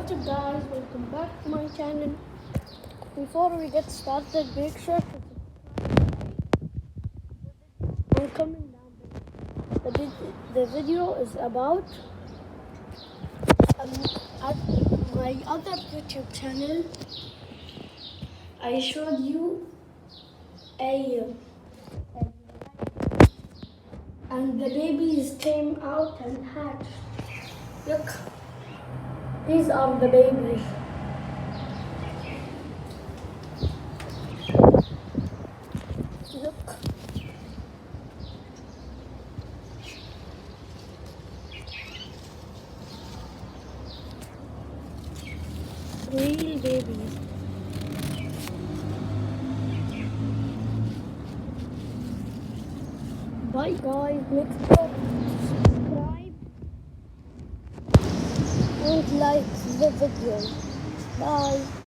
What's up guys, welcome back to my channel. Before we get started, make sure to subscribe and comment down below. The video is about at my other YouTube channel. I showed you a and the babies came out and hatched. Look, these are the babies. Look. Real babies. Bye guys, make sure to subscribe and like the video. Bye.